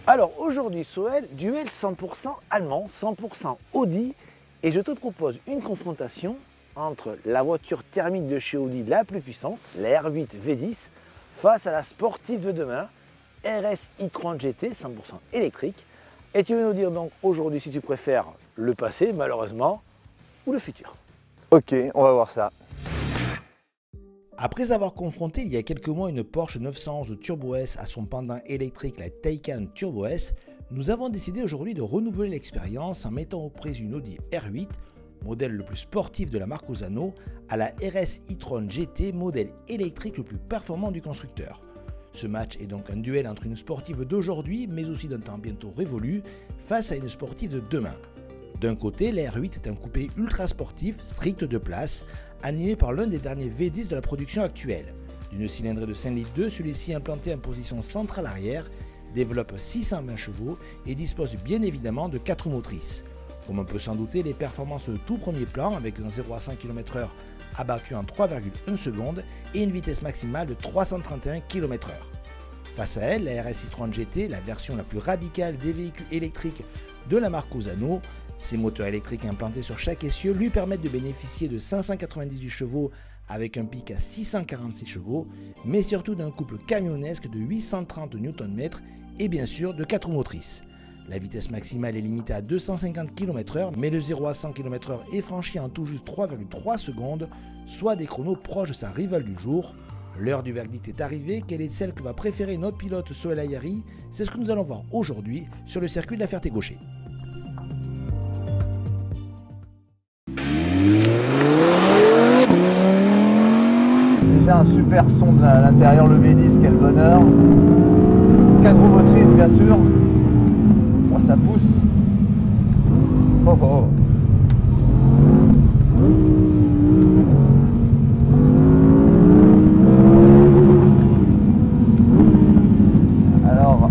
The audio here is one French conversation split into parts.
Alors aujourd'hui Soel, duel 100% allemand, 100% Audi, et je te propose une confrontation entre la voiture thermique de chez Audi la plus puissante, la R8 V10, face à la sportive de demain, RS e-tron GT 100% électrique. Et tu vas nous dire donc aujourd'hui si tu préfères le passé malheureusement ou le futur. Ok, on va voir ça. Après avoir confronté il y a quelques mois une Porsche 911 Turbo S à son pendant électrique la Taycan Turbo S, nous avons décidé aujourd'hui de renouveler l'expérience en mettant aux prises une Audi R8, modèle le plus sportif de la marque Osano, à la RS e-tron GT, modèle électrique le plus performant du constructeur. Ce match est donc un duel entre une sportive d'aujourd'hui, mais aussi d'un temps bientôt révolu, face à une sportive de demain. D'un côté, la R8 est un coupé ultra sportif, strict de place, animé par l'un des derniers V10 de la production actuelle. D'une cylindrée de 5,2 litres, celui-ci implanté en position centrale arrière, développe 620 chevaux et dispose bien évidemment de 4 roues motrices. Comme on peut s'en douter, les performances de tout premier plan avec un 0 à 100 km/h abattu en 3,1 secondes et une vitesse maximale de 331 km/h. Face à elle, la RS e-tron GT, la version la plus radicale des véhicules électriques de la marque Osano. Ces moteurs électriques implantés sur chaque essieu lui permettent de bénéficier de 598 chevaux avec un pic à 646 chevaux, mais surtout d'un couple camionnesque de 830 Nm et bien sûr de 4 roues motrices. La vitesse maximale est limitée à 250 km/h, mais le 0 à 100 km/h est franchi en tout juste 3,3 secondes, soit des chronos proches de sa rivale du jour. L'heure du verdict est arrivée. Quelle est celle que va préférer notre pilote Soel Ayari? C'est ce que nous allons voir aujourd'hui sur le circuit de la Ferté-Gaucher. Déjà un super son à l'intérieur, le V10, quel bonheur. 4 roues motrices bien sûr. Moi ça pousse. Oh oh. Alors.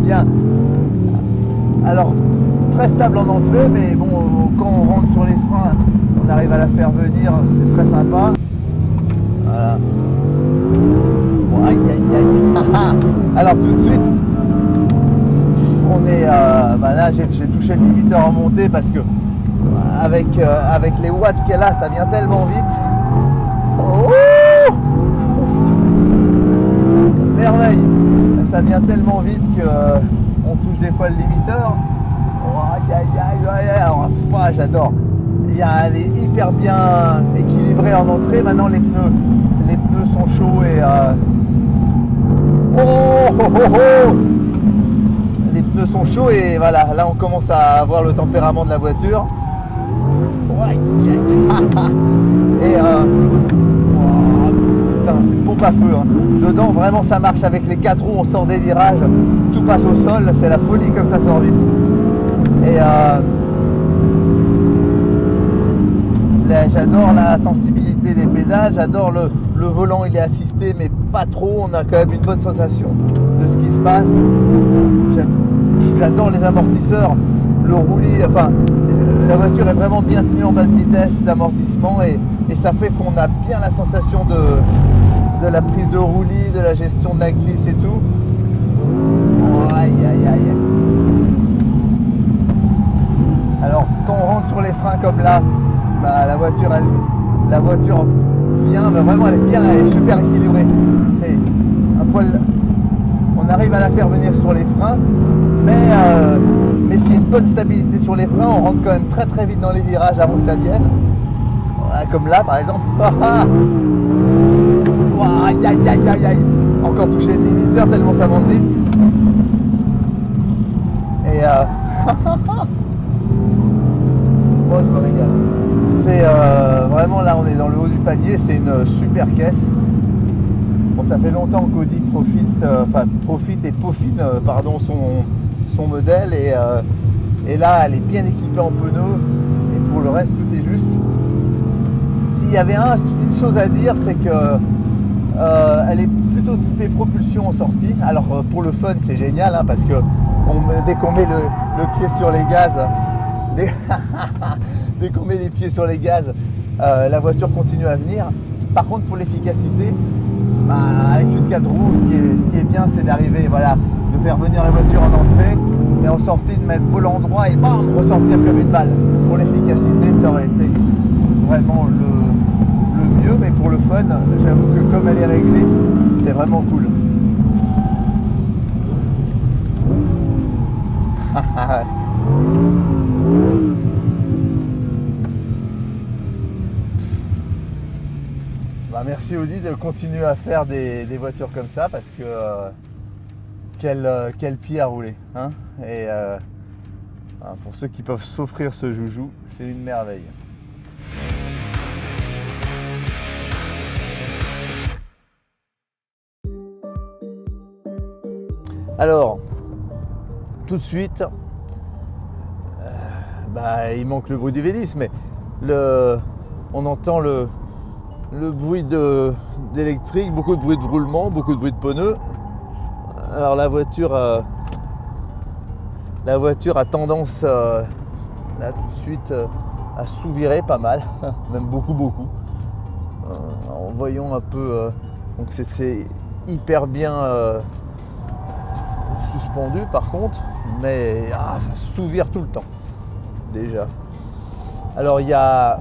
Bien. Alors, très stable en entrée, mais bon, quand on rentre sur les freins, on arrive à la faire venir, c'est très sympa. Voilà. Aïe. Alors tout de suite, on est, là j'ai touché le limiteur en montée parce que avec les watts qu'elle a, ça vient tellement vite. Oh, merveille, ça vient tellement vite que on touche des fois le limiteur. Aïe. Alors, j'adore. Elle est hyper bien équilibrée en entrée. Maintenant les pneus sont chauds et les pneus sont chauds et voilà, là on commence à avoir le tempérament de la voiture. Et putain, c'est une pompe à feu, hein. Dedans vraiment ça marche avec les 4 roues, on sort des virages, tout passe au sol, c'est la folie comme ça sort vite. Et j'adore la sensibilité des pédales, j'adore le volant, il est assisté mais pas trop, on a quand même une bonne sensation de ce qui se passe. J'adore les amortisseurs, le roulis, enfin la voiture est vraiment bien tenue en basse vitesse d'amortissement et ça fait qu'on a bien la sensation de la prise de roulis, de la gestion de la glisse et tout. Aïe. Alors quand on rentre sur les freins comme là, la voiture vient, vraiment elle est super équilibrée. C'est un poil, on arrive à la faire venir sur les freins, mais c'est une bonne stabilité sur les freins, on rentre quand même très vite dans les virages avant que ça vienne. Voilà, comme là par exemple. Aïe. Encore touché le limiteur tellement ça monte vite. Et moi je me régale. C'est vraiment là on est dans le haut du panier, c'est une super caisse. Bon, ça fait longtemps qu'Audi profite et peaufine son modèle et là elle est bien équipée en pneus et pour le reste tout est juste. S'il y avait une chose à dire, c'est que elle est plutôt typée propulsion en sortie. Alors pour le fun, c'est génial, hein, parce que dès qu'on met le pied sur les gaz, dès qu'on met les pieds sur les gaz, la voiture continue à venir. Par contre, pour l'efficacité, avec une 4 roues, ce qui est bien, c'est d'arriver, voilà, de faire venir la voiture en entrée et en sortie de mettre volant droit et bam, ressortir comme une balle. Pour l'efficacité, ça aurait été vraiment le mieux, mais pour le fun, j'avoue que comme elle est réglée, c'est vraiment cool. Merci Audi de continuer à faire des voitures comme ça, parce que quel pied à rouler, hein. Et pour ceux qui peuvent s'offrir ce joujou, c'est une merveille. Alors, tout de suite, il manque le bruit du V10, mais on entend le bruit d'électrique, beaucoup de bruit de roulement, beaucoup de bruit de pneus. Alors la voiture a tendance là tout de suite à sous-virer pas mal, même beaucoup. En voyant un peu, donc c'est hyper bien suspendu par contre, mais ça sous-vire tout le temps déjà. Alors il y a,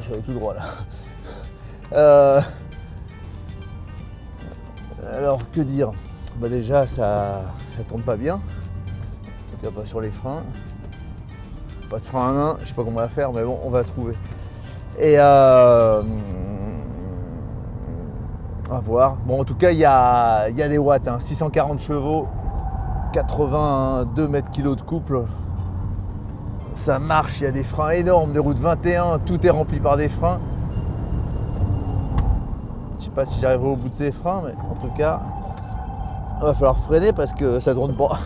je vais tout droit là. Alors que dire, déjà ça tourne pas bien, en tout cas pas sur les freins, pas de frein à main, je sais pas comment on va faire, mais bon, on va trouver. Et à voir. Bon, en tout cas il y a des watts, hein, 640 chevaux, 82 mètres kg de couple. Ça marche, il y a des freins énormes, des routes 21, tout est rempli par des freins. Je sais pas si j'arriverai au bout de ces freins, mais en tout cas, il va falloir freiner parce que ça tourne pas.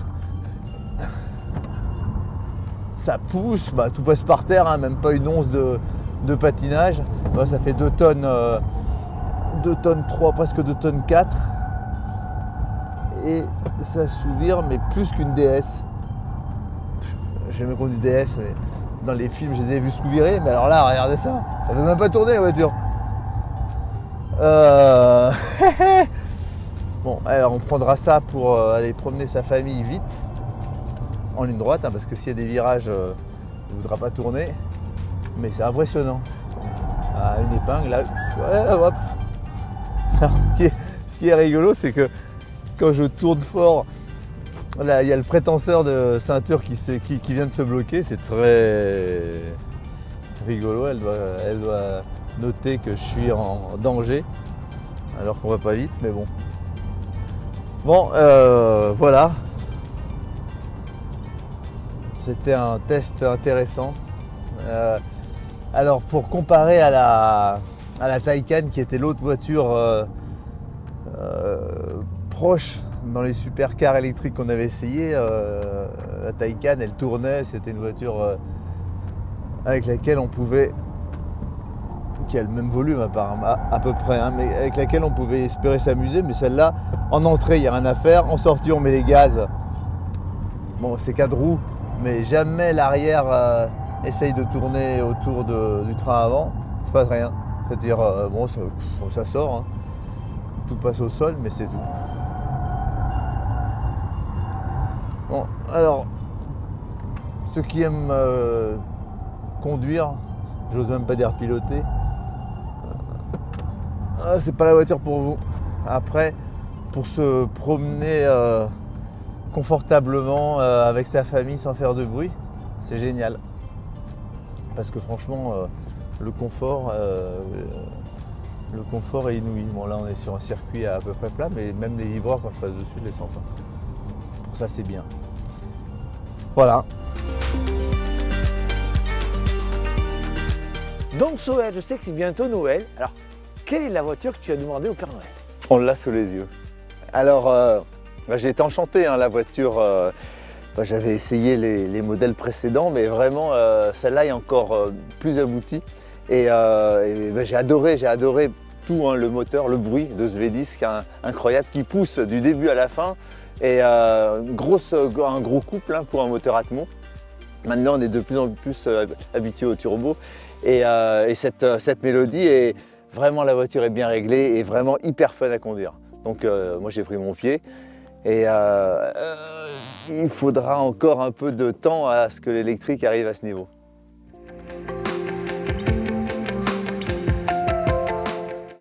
Ça pousse, tout passe par terre, hein, même pas une once de patinage. Ça fait 2 tonnes 3, presque 2 tonnes 4. Et ça sous-vire, mais plus qu'une DS. J'ai jamais conduit DS, mais dans les films je les ai vus sous-virer, mais alors là regardez ça, ça ne veut même pas tourner la voiture. Bon, alors on prendra ça pour aller promener sa famille vite, en ligne droite, hein, parce que s'il y a des virages, il ne voudra pas tourner, mais c'est impressionnant. Une épingle là, hop. Alors, ce qui est rigolo, c'est que quand je tourne fort, là, il y a le prétenseur de ceinture qui vient de se bloquer, c'est très rigolo, elle doit noter que je suis en danger, alors qu'on va pas vite, mais bon. Bon, voilà. C'était un test intéressant. Alors pour comparer à la Taycan, qui était l'autre voiture proche dans les supercars électriques qu'on avait essayé, la Taycan elle tournait, c'était une voiture avec laquelle on pouvait, qui a le même volume apparemment à peu près, hein, mais avec laquelle on pouvait espérer s'amuser, mais celle-là, en entrée il n'y a rien à faire, en sortie on met les gaz, bon c'est 4 roues, mais jamais l'arrière essaye de tourner autour du train avant, c'est pas rien, c'est-à-dire bon ça sort, hein. Tout passe au sol, mais c'est tout. Bon, alors, ceux qui aiment conduire, j'ose même pas dire piloter, c'est pas la voiture pour vous. Après, pour se promener confortablement avec sa famille sans faire de bruit, c'est génial. Parce que franchement, le confort est inouï. Bon, là on est sur un circuit à peu près plat, mais même les vibreurs quand je passe dessus, je les sens pas. Pour ça c'est bien. Voilà. Donc Soel, je sais que c'est bientôt Noël. Alors, quelle est la voiture que tu as demandé au Père Noël? On l'a sous les yeux. Alors, j'ai été enchanté, hein, la voiture. J'avais essayé les modèles précédents, mais vraiment, celle-là est encore plus aboutie. Et j'ai adoré tout, hein, le moteur, le bruit de ce V10 qui est incroyable, qui pousse du début à la fin. Et un gros couple, hein, pour un moteur Atmo. Maintenant, on est de plus en plus habitué au turbo. Et cette mélodie, vraiment la voiture est bien réglée et vraiment hyper fun à conduire. Donc moi j'ai pris mon pied. Et il faudra encore un peu de temps à ce que l'électrique arrive à ce niveau.